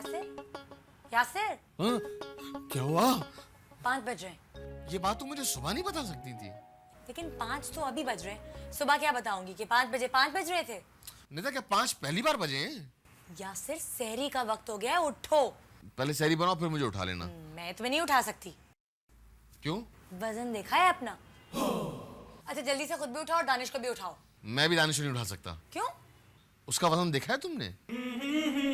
यासिर, यासिर, हाँ? क्या हुआ? 5 बज रहे हैं। ये बात तुम मुझे सुबह नहीं बता सकती थी। लेकिन 5 तो अभी बज रहे हैं। सुबह क्या बताऊंगी कि 5 बज रहे थे। निदा, क्या 5 पहली बार बजे हैं? यासिर, सहरी का वक्त हो गया है, उठो। पहले सहरी बनाओ फिर मुझे उठा लेना। मैं तुम्हें नहीं उठा सकती। क्यों? वजन देखा है अपना? अच्छा जल्दी से खुद भी उठाओ और दानिश को भी उठाओ। मैं भी दानिश को नहीं उठा सकता। क्यों? उसका वजन देखा है तुमने?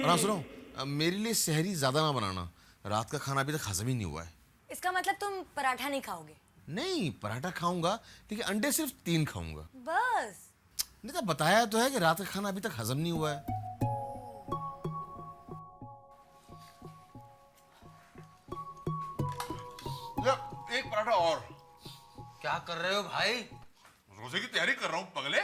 और हाँ सुनो, मेरे लिए सहरी ज्यादा ना बनाना। रात का खाना अभी तक हजम ही नहीं हुआ है। इसका मतलब तुम पराठा नहीं खाओगे? नहीं, पराठा खाऊंगा लेकिन अंडे सिर्फ 3 खाऊंगा। बस? निदा, बताया तो है कि रात का खाना अभी तक हजम नहीं हुआ है। ले, एक पराठा और। क्या कर रहे हो भाई? रोजे की तैयारी कर रहा हूँ पगले।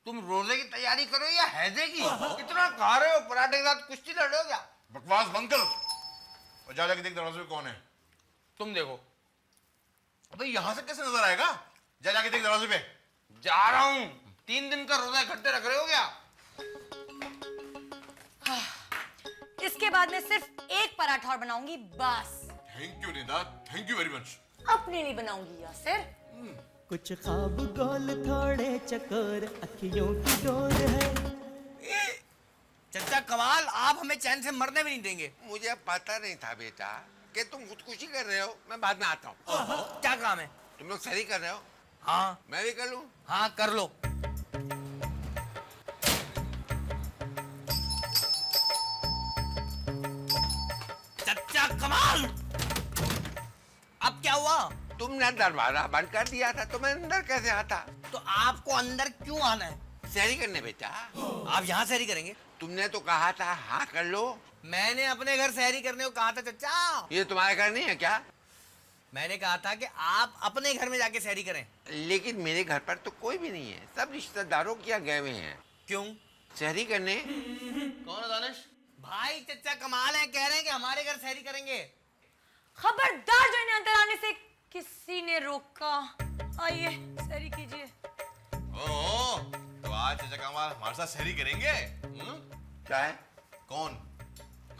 तुम रोजे की तैयारी करो या हैजे की? इतना खा रहे हो, पराठे के साथ कुश्ती लड़ो क्या? बकवास बंद कर और जा जाके देख दरवाजे पे कौन है। तुम देखो। अबे यहाँ से कैसे नजर आएगा? जा जाके देख दरवाजे पे। जा रहा हूँ। 3 दिन का रोजा इकट्ठे रख रहे हो क्या? इसके बाद मैं सिर्फ एक पराठा और बनाऊंगी बस। Thank you Nida, thank you very much. अपने लिए बनाऊंगी यासिर। कुछ ख्वाब गोल थोड़े चकोर अखियों की डोर है। चचा कमाल, आप हमें चैन से मरने भी नहीं देंगे। मुझे पता नहीं था बेटा कि तुम खुदकुशी कर रहे हो। मैं बाद में आता हूँ। क्या काम है? तुम लोग सही कर रहे हो? हाँ मैं भी कर लूँ? हाँ, कर लो। चचा कमाल, अब क्या हुआ? तुमने दरवाजा बंद कर दिया था तो मैं अंदर कैसे आता? तो आपको अंदर क्यों आना है? सही करने बेटा। आप यहाँ सहरी करेंगे? तुमने तो कहा था हाँ कर लो। मैंने अपने घर सहरी करने को कहा था चचा। ये तुम्हारे घर नहीं है क्या? मैंने कहा था कि आप अपने घर में जाके सहरी करें। लेकिन मेरे घर पर तो कोई भी नहीं है, सब रिश्तेदारों के यहाँ गए हुए हैं क्यों? सहरी करने। कौन है दानिश? भाई चचा कमाल है, कह रहे हैं कि हमारे घर सहरी करेंगे। खबरदार जो इन्हें अंदर आने से किसी ने रोका। आइए सहरी कीजिए। ओ, तो आज चाचा कमाल हमारे साथ सहरी करेंगे? क्या है? कौन?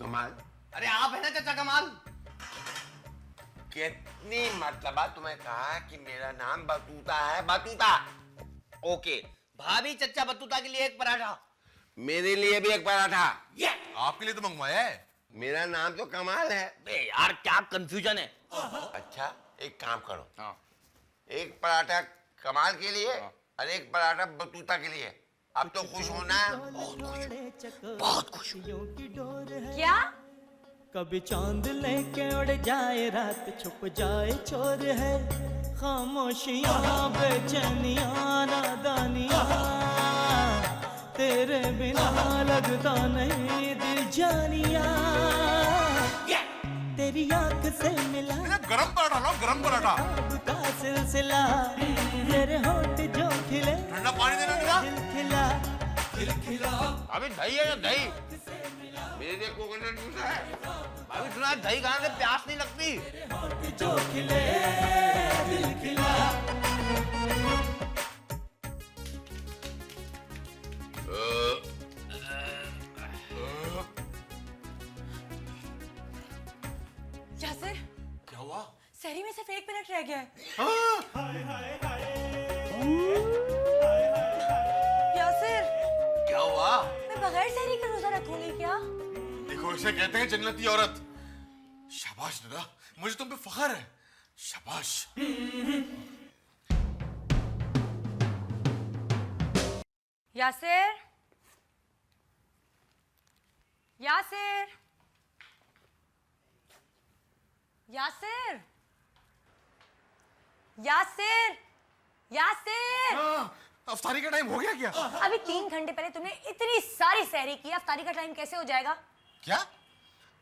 कमाल? अरे आप है ना चचा कमाल? कितनी मर्तबा तुम्हें कहा कि मेरा नाम बतूता है, बतूता। ओके, भाभी चचा बतूता के लिए एक पराठा। मेरे लिए भी एक पराठा। आपके लिए तो मंगवाया है। मेरा नाम तो कमाल है। बे यार क्या कंफ्यूजन है। अच्छा एक काम करो, हाँ। एक पराठा कमाल के लिए और एक पराठा बतूता के लिए। अब तो खुश होना है। बहुत खुश हूँ। अखियों की डोर है। क्या? कभी चांद लेके उड़ जाए, रात छुप जाए चोर है। खामोशियां बेचैनियां नादानियां, तेरे बिना लगता नहीं दिल जानिया। तेरी आंख से मिला निदा, गरम पराठा लाओ, गरम पराठा। अब का सिलसिला, तेरे होठ जो खिले, ठंडा पानी देना निदा। दिल खिला। अभी दही है या दही? मेरे लिए कोकोनट जूस है। अभी सुना है दही खाने से प्यास नहीं लगती। होठ जो खिले, दिल खिला। यासिर, क्या हुआ? सहरी में सिर्फ 1 मिनट रह गया है। यासिर, क्या हुआ? मैं बगैर सहरी का रोजा रखूंगी क्या? देखो, इसे कहते हैं जन्नती औरत। शाबाश निदा, मुझे तुम पे फख्र है। शाबाश। यासिर, यासिर, यासिर, यासिर, यासिर। अफ्तारी का टाइम हो गया क्या? अभी 3 घंटे पहले तुमने इतनी सारी सहरी की, अफ्तारी का टाइम कैसे हो जाएगा? क्या?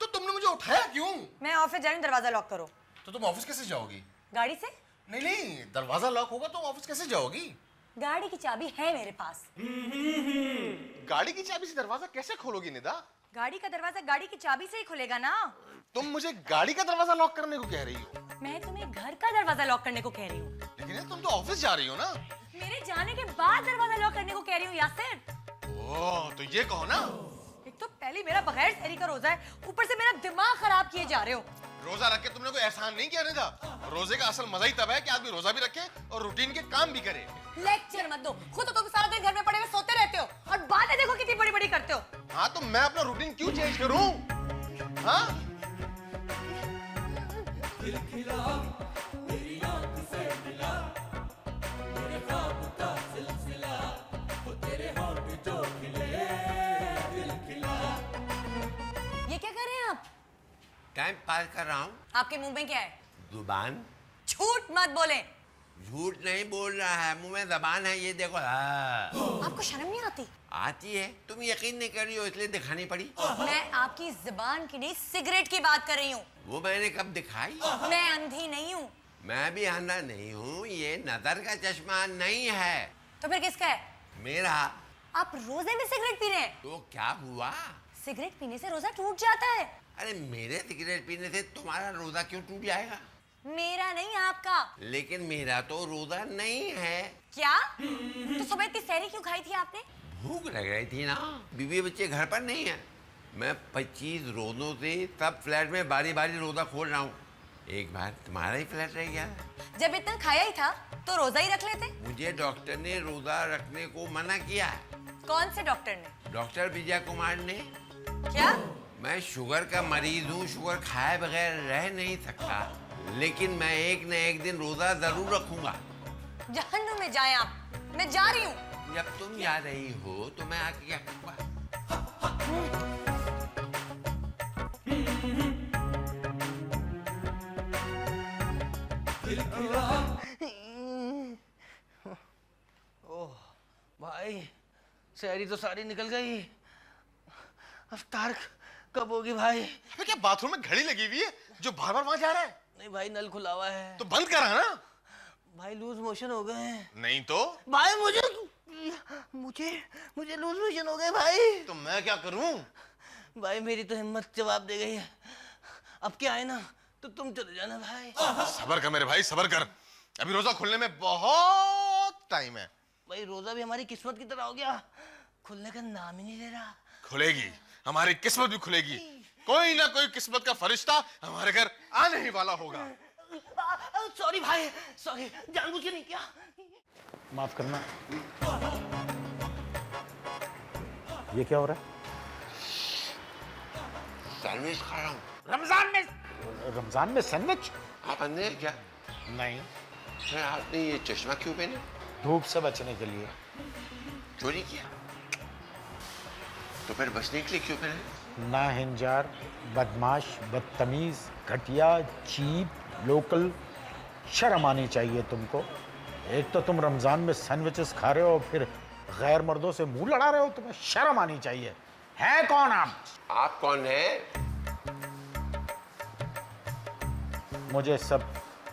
तो तुमने मुझे उठाया क्यों? मैं ऑफिस जा रही हूँ, दरवाजा लॉक करो। तो तुम ऑफिस कैसे जाओगी? गाड़ी से? नहीं नहीं, दरवाजा लॉक होगा तो ऑफिस कैसे जाओगी? गाड़ी की चाबी है मेरे पास। गाड़ी की चाबी से दरवाजा कैसे खोलोगी निदा? गाड़ी का दरवाजा गाड़ी की चाबी से ही खुलेगा ना। तुम मुझे गाड़ी का दरवाजा लॉक करने को कह रही हो, मैं तुम्हें घर का दरवाजा लॉक करने को कह रही हूँ। लेकिन यार तुम तो ऑफिस जा रही हो ना। मेरे जाने के बाद दरवाजा लॉक करने को कह रही हूँ यासिर। ओह, तो ये कहो ना। ये एक तो पहले मेरा बगैर सहरी का रोजा है, ऊपर से मेरा दिमाग खराब किए जा रहे हो। रोजा रख के तुमने कोई एहसान नहीं किया निदा। रोजे का असल मजा ही तब है कि आदमी रोजा भी रखे और रूटीन के काम भी करे। लेक्चर मत दो, खुद तो तुम सारा दिन घर में पड़े हुए सोते रहते हो और बातें देखो कितनी बड़ी बड़ी करते हो। हाँ तो मैं अपना रूटीन क्यों चेंज करूं? हाँ ये क्या कर रहे हैं आप? टाइम पास कर रहा हूँ। आपके मुंह में क्या है? जुबान। झूठ मत बोले। झूठ नहीं बोल रहा है, मुंह में जबान है, ये देखो। हाँ। आपको शर्म नहीं आती? आती है, तुम यकीन नहीं कर रही हो इसलिए दिखानी पड़ी। मैं आपकी जुबान की नहीं, सिगरेट की बात कर रही हूँ। वो मैंने कब दिखाई? मैं अंधी नहीं हूँ। मैं भी अंधा नहीं हूँ, ये नजर का चश्मा नहीं है। तो फिर किसका है? मेरा। आप रोजे में सिगरेट पी रहे हैं? तो क्या हुआ? सिगरेट पीने से रोजा टूट जाता है। अरे मेरे सिगरेट पीने से तुम्हारा रोजा क्यों टूट जाएगा? मेरा नहीं, आपका। लेकिन मेरा तो रोजा नहीं है। क्या? तो सुबह इतनी सहरी क्यों खाई थी आपने? भूख लग रही थी ना। बीवी बच्चे घर पर नहीं है। मैं 25 रोजों से सब फ्लैट में बारी बारी रोजा खोल रहा हूँ। एक बार तुम्हारा ही फ्लैट रह गया। जब इतना खाया ही था तो रोजा ही रख लेते। मुझे डॉक्टर ने रोजा रखने को मना किया। कौन से डॉक्टर ने? डॉक्टर विजय कुमार ने। क्या? मैं शुगर का मरीज हूँ, शुगर खाए बगैर रह नहीं सकता, लेकिन मैं एक न एक दिन रोजा जरूर रखूंगा। जहन्नुम में जाएं आप, मैं जा रही हूँ। जब तुम जा रही हो तो मैं आके क्या करूँगा? ओह भाई, सहरी तो सारी निकल गई। अफ्तार कब होगी भाई? अबे क्या बाथरूम में घड़ी लगी हुई है जो बार बार वहां जा रहा है? नहीं भाई, नल खुला हुआ है। तो बंद करा ना। भाई लूज मोशन हो गए हैं। नहीं तो भाई मुझे मुझे मुझे लूज मोशन हो गए भाई। तो मैं क्या करूं? भाई मेरी तो हिम्मत जवाब दे गई है। अब क्या है ना, तो तुम चले जाना भाई। सबर कर मेरे भाई, सबर कर। अभी रोजा खुलने में बहुत टाइम है। भाई रोजा भी हमारी किस्मत की तरह हो गया, खुलने का नाम ही नहीं ले रहा। खुलेगी, हमारी किस्मत भी खुलेगी। कोई ना कोई किस्मत का फरिश्ता हमारे घर आने ही वाला होगा। सॉरी भाई, सॉरी, जानबूझ के नहीं किया। माफ करना। ये क्या हो रहा है? सैंडविच खा रहा हूँ। रमजान में सैंडविच? आप अंधे हैं क्या? नहीं, फिर आपने ये चश्मा क्यों पहने? धूप से बचने के लिए। चोरी किया? तो फिर बचने के लिए क्यों पहने? ना हिंजार, बदमाश, बदतमीज, घटिया, चीप, लोकल। शर्म आनी चाहिए तुमको। एक तो तुम रमजान में सैंडविचेस खा रहे हो, फिर गैर मर्दों से मुंह लड़ा रहे हो। तुम्हें शर्म आनी चाहिए। है कौन आप? आप कौन है? मुझे सब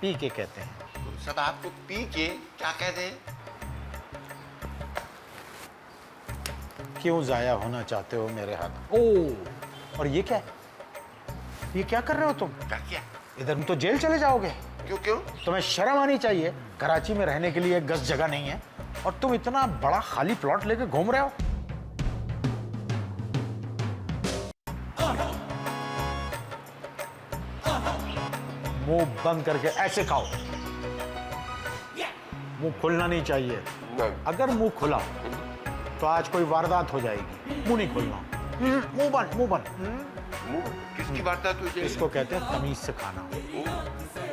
पी के कहते हैं। तो सब आपको पी के क्या कहते हैं? क्यों जाया होना चाहते हो मेरे हाथ? ओ, और ये क्या है? ये क्या कर रहे हो तुम? क्या? इधर तो जेल चले जाओगे। क्यों? तुम्हें शर्म आनी चाहिए। कराची में रहने के लिए एक गज जगह नहीं है और तुम इतना बड़ा खाली प्लॉट लेके घूम रहे हो। मुंह बंद करके ऐसे खाओ। मुंह खुलना नहीं चाहिए। अगर मुंह खुला तो आज कोई वारदात हो जाएगी। मुंह नहीं खोलना। मुंह बंद, मुंह बंद। किसकी वारदात हो जाएगी? इसको कहते हैं तमीज से खाना,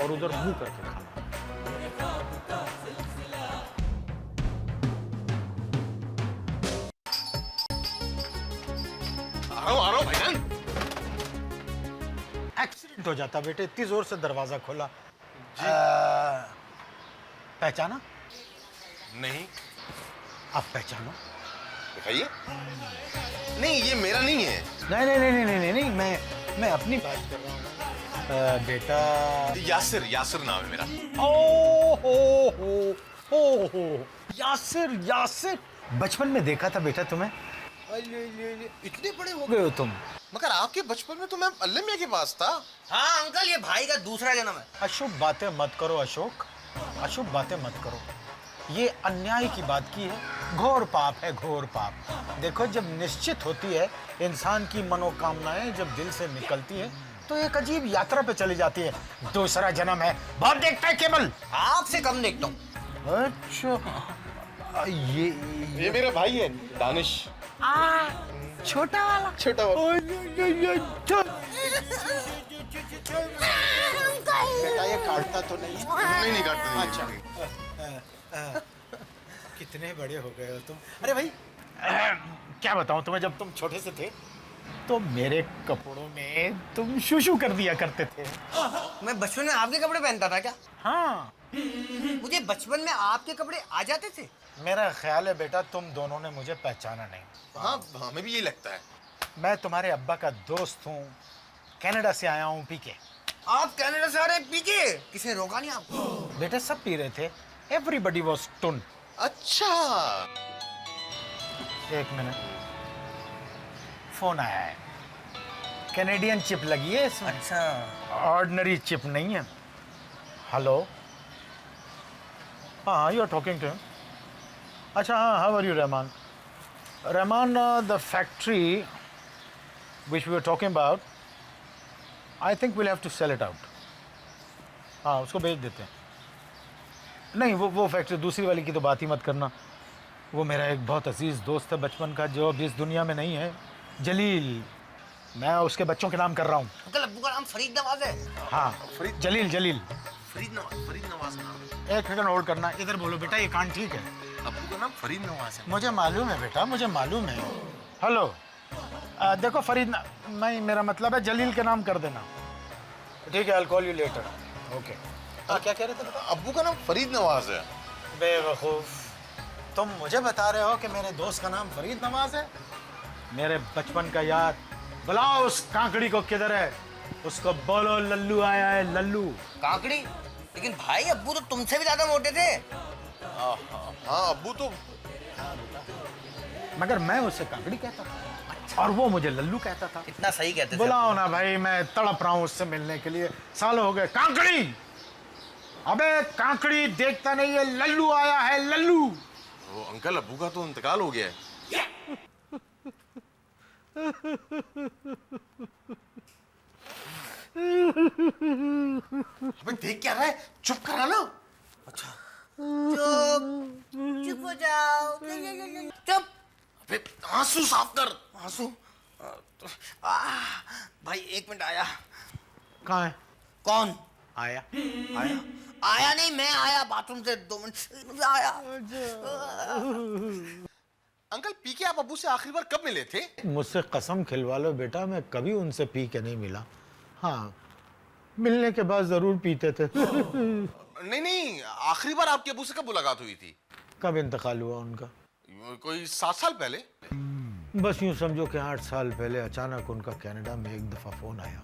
और उधर मुंह करके खाना। आ रहा हूं भाईजान। एक्सीडेंट हो जाता बेटे, इतनी जोर से दरवाजा खोला। पहचाना? नहीं। आप पहचानो? दिखाइए। नहीं, ये मेरा नहीं है। नहीं नहीं नहीं नहीं नहीं नहीं, मैं अपनी बात कर रहा हूँ। बेटा यासिर, यासिर नाम है मेरा। ओ हो, यासिर, यासिर। बचपन में देखा था बेटा तुम्हें। इतने बड़े हो गए हो तुम। मगर आपके बचपन में तो मैं अल्लाह मियां के पास था। हाँ अंकल, ये भाई का दूसरा जन्म है। अशुभ बातें मत करो अशोक, अशुभ बातें मत करो। ये अन्याय की बात की है घोर पाप है, घोर पाप। देखो, जब निश्चित होती है इंसान की मनोकामनाएं जब दिल से निकलती है तो एक अजीब यात्रा पे चली जाती है। दूसरा जन्म है। बहुत देखता है केवल। आपसे कम देखता हूँ। अच्छा, ये मेरा भाई है दानिश। छोटा वाला। छोटा वाला। बेटा ये काटता तो नहीं है? नहीं काटता। अच्छा। कितने बड़े हो गए हो तुम। अरे भाई, क्या बताऊं तुम्हें, जब तुम छोटे से थे तो मेरे कपड़ों में तुम शूशू कर दिया करते थे। मैं बचपन में आपके कपड़े पहनता था क्या? हाँ, मुझे बचपन में आपके कपड़े आ जाते थे। मेरा ख्याल है बेटा तुम दोनों ने मुझे पहचाना नहीं। हाँ, हमें भी ये लगता है। मैं तुम्हारे अब्बा का दोस्त हूँ, कनाडा से आया हूँ पी के। आप कनाडा से आ रहे पी के? किसने रोका नहीं आपको? बेटा सब पी रहे थे। एवरीबडी वॉज टुन। अच्छा, एक मिनट, फोन आया है। कैनेडियन चिप लगी है इसमें। अच्छा, ऑर्डिनरी चिप नहीं है। हेलो, हाँ, you are talking to him. अच्छा, हाँ, how are you Rahman? Rahman, the factory which we are talking about, I think will have to sell it out. हाँ, उसको बेच देते हैं। नहीं, वो फैक्ट्री दूसरी वाली की तो बात ही मत करना। वो मेरा एक बहुत अजीज़ दोस्त है बचपन का, जो अब इस दुनिया में नहीं है, जलील। मैं उसके बच्चों के नाम कर रहा हूँ। अंकल अब्बू का नाम फरीद नवाज है। हाँ, जलील जलील। फरीद नवाज नाम। एक सेकंड होल्ड करना। इधर बोलो बेटा, ये कान ठीक है? अब्बू का नाम फरीद नवाज है। मुझे मालूम है बेटा, मुझे मालूम है। हेलो, देखो फरीद मैं, मेरा मतलब है जलील के नाम कर देना। ठीक है, I will call you later. Okay. क्या कह रहे थे बेटा? अब्बू का नाम फरीद नवाज है। बेवकूफ़, तुम मुझे बता रहे हो कि मेरे दोस्त का नाम फरीद नवाज है? मेरे बचपन का यार। बुलाओ उस काकड़ी को, किधर है? उसको बोलो लल्लू आया है, लल्लू। काकड़ी? लेकिन भाई अब्बू तो तुमसे भी ज्यादा मोटे थे। हाँ, अब्बू तो मगर मैं उसे काकड़ी कहता था और वो मुझे लल्लू कहता था। इतना सही कहते थे। बुलाओ ना भाई, मैं तड़प रहा हूँ उससे मिलने के लिए। साल हो गए। काकड़ी, अबे काकड़ी, देखता नहीं है लल्लू आया है, लल्लू। वो अंकल, अब्बू का तो इंतकाल हो गया है। अबे देख क्या रहा है? चुप करा ना। चुप हो जाओ। चुप। अबे आंसू साफ कर, आंसू। भाई एक मिनट आया। कहाँ है? कौन आया। आया? आया नहीं, मैं आया बाथरूम से 2 मिनट आया। अंकल, पी के आप अब्बू से आखिरी बार कब मिले थे? मुझसे कसम खिलवा लो बेटा, मैं कभी उनसे पी के नहीं मिला। हाँ, मिलने के बाद जरूर पीते थे। नहीं, आखिरी बार आपके अब्बू से कब मुलाकात हुई थी? कब इंतकाल हुआ उनका? कोई 7 साल पहले। बस यूं समझो कि 8 साल पहले अचानक उनका कनाडा में एक दफा फोन आया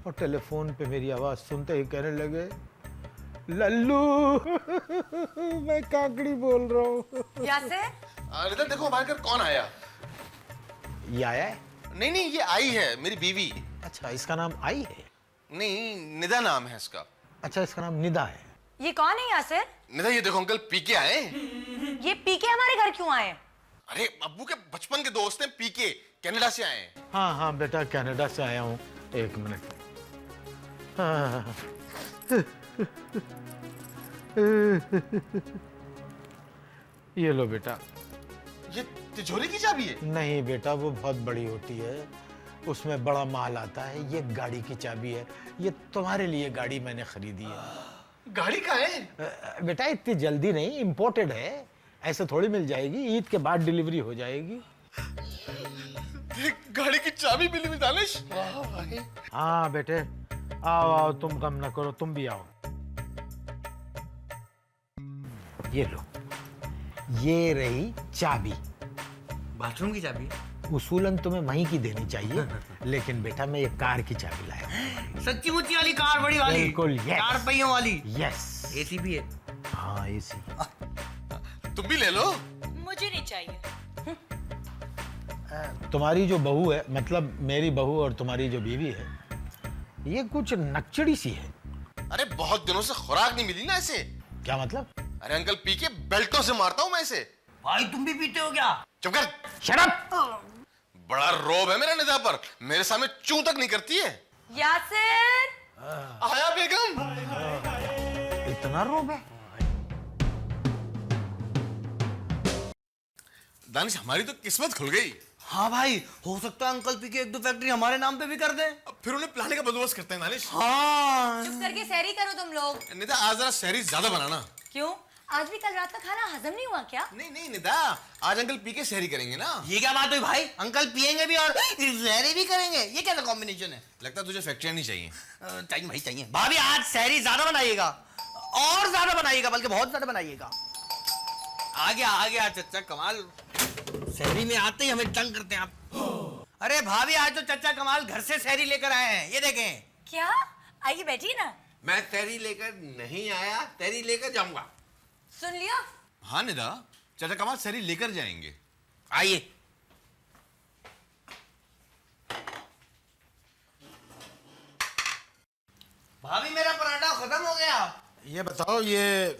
और टेलीफोन पे मेरी आवाज सुनते ही कहने लगे, लल्लू। मैं काकड़ी बोल रहा हूँ। यासिर, इधर देखो हमारे घर कौन आया। ये आया है? नहीं, ये आई है, मेरी बीवी। अच्छा, इसका नाम आई है? नहीं, निदा नाम है इसका। अच्छा, इसका नाम निदा है। ये कौन है यासिर? निदा, ये देखो अंकल, पी के आए। ये पी के हमारे घर क्यों आए? अरे अब्बू के बचपन के दोस्त हैं, पी के कनाडा से आए हैं। हाँ हाँ बेटा, कनाडा से आया हूँ। एक मिनट। हाँ। ये लो बेटा। ये तिजोरी की चाबी है? नहीं बेटा, वो बहुत बड़ी होती है, उसमें बड़ा माल आता है। ये गाड़ी की चाबी है। ये तुम्हारे लिए गाड़ी मैंने खरीदी है। गाड़ी का है? बेटा इतनी जल्दी नहीं, इम्पोर्टेड है, ऐसे थोड़ी मिल जाएगी। ईद के बाद डिलीवरी हो जाएगी। गाड़ी की चाबी मिली हुई दानिश। हाँ बेटे, आओ आओ, तुम कम ना करो, तुम भी आओ। ये लो, ये रही चाबी। बाथरूम की चाबी? उसूलन तुम्हें वहीं की देनी चाहिए, लेकिन बेटा मैं ये कार की चाबी लाया हूँ। सच्ची मुच्ची वाली कार, बड़ी वाली? बिल्कुल, yes। 4 पहियों वाली? यस। एसी भी है? हाँ, एसी। तुम भी ले लो। मुझे नहीं चाहिए। तुम्हारी जो बहू है, मतलब मेरी बहू और तुम्हारी जो बीवी है, ये कुछ नकचड़ी सी है। अरे बहुत दिनों से खुराक नहीं मिली ना इसे। क्या मतलब? अरे अंकल, पी के बेल्टों से मारता हूँ मैं इसे। भाई तुम भी पीते हो क्या? चुप कर। Shut up. बड़ा रोब है मेरा निदा पर, मेरे सामने चू तक नहीं करती है। यासिर आया बेगम। इतना रोब है? दानिश, हमारी तो किस्मत खुल गई। हाँ भाई, हो सकता है अंकल पी के 1-2 फैक्ट्री हमारे नाम पे भी कर दें। अब फिर उन्हें पिलाने का बंदोबस्त करते हैं दानिश। हाँ। चुप करके सहरी करो तुम लोग। निदा, आज जरा शहरी ज्यादा बनाना। क्यों? आज भी कल रात का खाना हजम नहीं हुआ क्या? नहीं नहीं निदा, आज अंकल पी के शहरी करेंगे ना। ये क्या बात हुई भाई? अंकल पियेंगे भी और सहरी भी करेंगे, ये कैसा कॉम्बिनेशन है? लगता है तुझे फैक्ट्रियां नहीं चाहिए। चाहिए भाई चाहिए। भाभी आज सहरी ज्यादा बनाइएगा, और ज्यादा बनाइएगा, बल्कि बहुत ज्यादा बनाइएगा। आ गया चचा कमाल। सहरी में आते ही हमें तंग करते हैं आप। अरे भाभी, आज तो चचा कमाल घर से सहरी लेकर आए हैं, ये देखें। क्या? आइए बैठिए ना। मैं तेरी लेकर नहीं आया, तेरी लेकर जाऊंगा। सुन लिया? हाँ निदा, चाचा कमाल शहरी लेकर जाएंगे। आइए। भाभी मेरा पराठा खत्म हो गया। ये बताओ, ये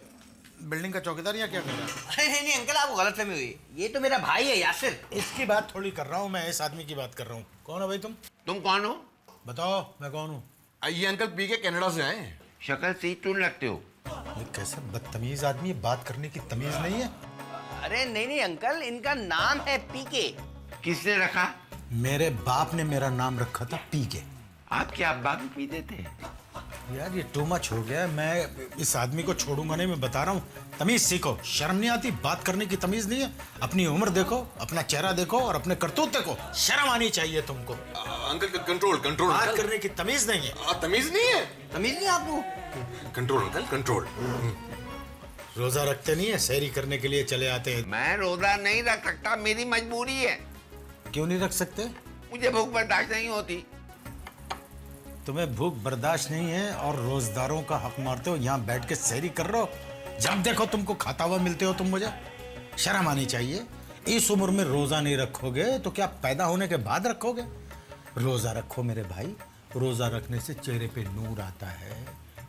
बिल्डिंग का चौकीदार या क्या कर रहा है? अरे नहीं अंकल, आपको गलतफहमी हुई। ये तो मेरा भाई है यासिर। इसकी बात थोड़ी कर रहा हूँ मैं, इस आदमी की बात कर रहा हूँ। कौन हो भाई तुम? तुम कौन हो? बताओ मैं कौन हूँ। ये अंकल पी के कनाडा से आए हैं। शक्ल से ही टून लगते हो। ये कैसा बदतमीज आदमी है, बात करने की तमीज नहीं है। अरे नहीं अंकल, इनका नाम है पीके। किसने रखा? मेरे बाप ने मेरा नाम रखा था पीके। आपके अब्बा भी पीते थे? यार ये टू मच हो गया, मैं इस आदमी को छोड़ूंगा नहीं, मैं बता रहा हूँ। तमीज सीखो, शर्म नहीं आती, बात करने की तमीज नहीं है। अपनी उम्र देखो, अपना चेहरा देखो और अपने करतूत देखो, शर्म आनी चाहिए तुमको। Uncle control control. बात करने की तमीज नहीं है। तमीज नहीं है? तमीज नहीं आपको? Control uncle control. रोजा रखते नहीं है, सैरी करने के लिए चले आते हैं। मैं रोजा नहीं रख सकता, मेरी मजबूरी है। क्यों नहीं रख सकते? मुझे भूख बर्दाश्त नहीं होती। तुम्हें भूख बर्दाश्त नहीं है और रोजदारों का हक मारते हो, यहाँ बैठ के सैरी कर रहे हो। जब देखो तुमको खाता हुआ मिलते हो तुम मुझे, शर्म आनी चाहिए। इस उम्र में रोजा नहीं रखोगे तो क्या पैदा होने के बाद रखोगे? रोजा रखो मेरे भाई, रोजा रखने से चेहरे पे नूर आता है,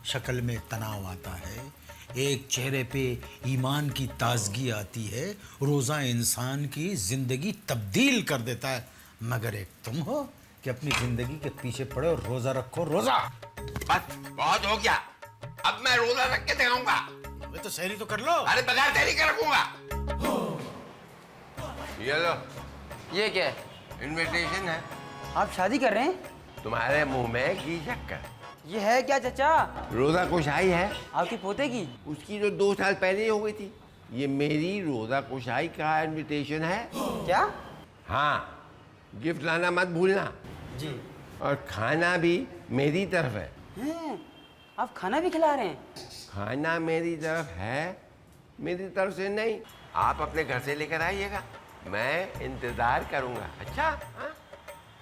शक्ल में तनाव आता है, एक चेहरे पे ईमान की ताजगी आती है। रोजा इंसान की जिंदगी तब्दील कर देता है। मगर एक तुम हो कि अपनी जिंदगी के पीछे पड़े और रोजा रखो। रोजा बस बहुत हो गया, अब मैं रोजा रख के दिखाऊंगा। वे तो सैरी तो कर लो। अरे बगैर तेरी के रखूंगा। ये लो, ये क्या है? इनविटेशन है। आप शादी कर रहे हैं? तुम्हारे मुंह में घी शक्कर। ये है क्या चचा? रोजा कुशाई है। आपकी पोते की? उसकी जो 2 साल पहले ही हो गई थी। ये मेरी रोजा कुशाई का इनविटेशन है। क्या? हाँ, गिफ्ट लाना मत भूलना जी। और खाना भी मेरी तरफ है। आप खाना भी खिला रहे हैं? खाना मेरी तरफ है, मेरी तरफ से नहीं। आप अपने घर से लेकर आइएगा, मैं इंतजार करूंगा। अच्छा? हाँ?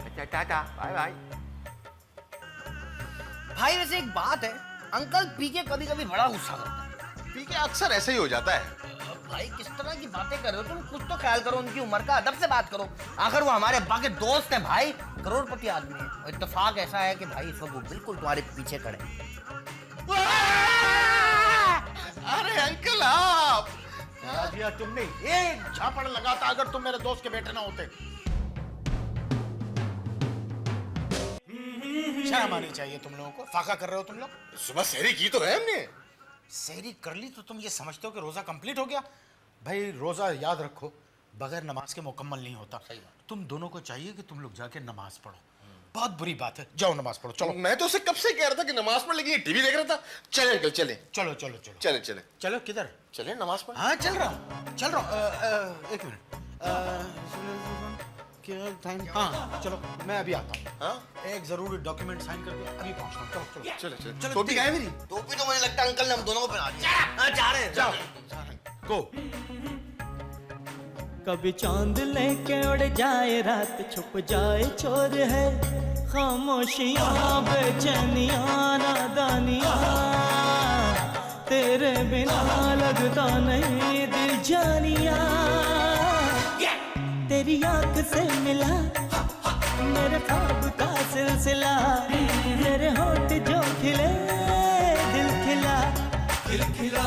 अच्छा, टाटा बाय बाय। भाई वैसे एक बात है, अंकल पीके कभी कभी बड़ा गुस्सा करता है। पी के अक्सर ऐसे ही हो जाता है। भाई किस तरह की बातें कर रहे हो तुम? कुछ तो ख्याल करो, उनकी उम्र का, अदब से बात करो। आखिर वो हमारे अब्बा के दोस्त हैं भाई, करोड़पति आदमी है। और इत्तेफाक ऐसा है कि भाई इस वक्त वो बिल्कुल तुम्हारे पीछे खड़े हैं। अरे अंकल आप क्या दिया तुमने? एक झापड़ लगाता अगर तुम मेरे दोस्त के बेटे ना होते। शर्म आनी चाहिए तुम लोगों को। फाका कर रहे हो तुम लोग। सुबह शहरी की तो है हमने। सैरी कर ली तो तुम ये समझते हो कि रोजा कंप्लीट हो गया? भाई रोजा याद रखो, बगैर नमाज के मुकम्मल नहीं होता। तुम दोनों को चाहिए कि तुम लोग जाके नमाज पढ़ो। बहुत बुरी बात है, जाओ नमाज पढ़ो। चलो मैं तो उसे कब से कह रहा था कि नमाज पढ़, लेकिन ये टीवी देख रहा था। चले अंकल चले चलो चलो चलो चले चले चलो। किधर? चले नमाज पढ़। हाँ चल रहा हूँ, चल रहा हूँ। एक मिनट। क्या टाइम? हाँ चलो, मैं अभी आता हूँ। हाँ एक जरूरी डॉक्यूमेंट साइन करके अभी पहुँचता हूँ। चलो चलो चले चले चलो, टोपी गाय मेरी। टोपी तो मुझे लगता है अंकल ने हम दोनों को पहना दिया। हाँ, जा रहे हैं। जाओ गो। कभी चांद लेके उड़ जाए, रात छुप जाए, चोर है खामोशियाँ, बेचैनियाँ, नादानियाँ, तेरे बिना लगता नहीं दिल जानिया। तेरी आंख से मिला मेरे ख्वाब का सिलसिला, मेरे होठ जो खिले दिल खिला, खिल खिला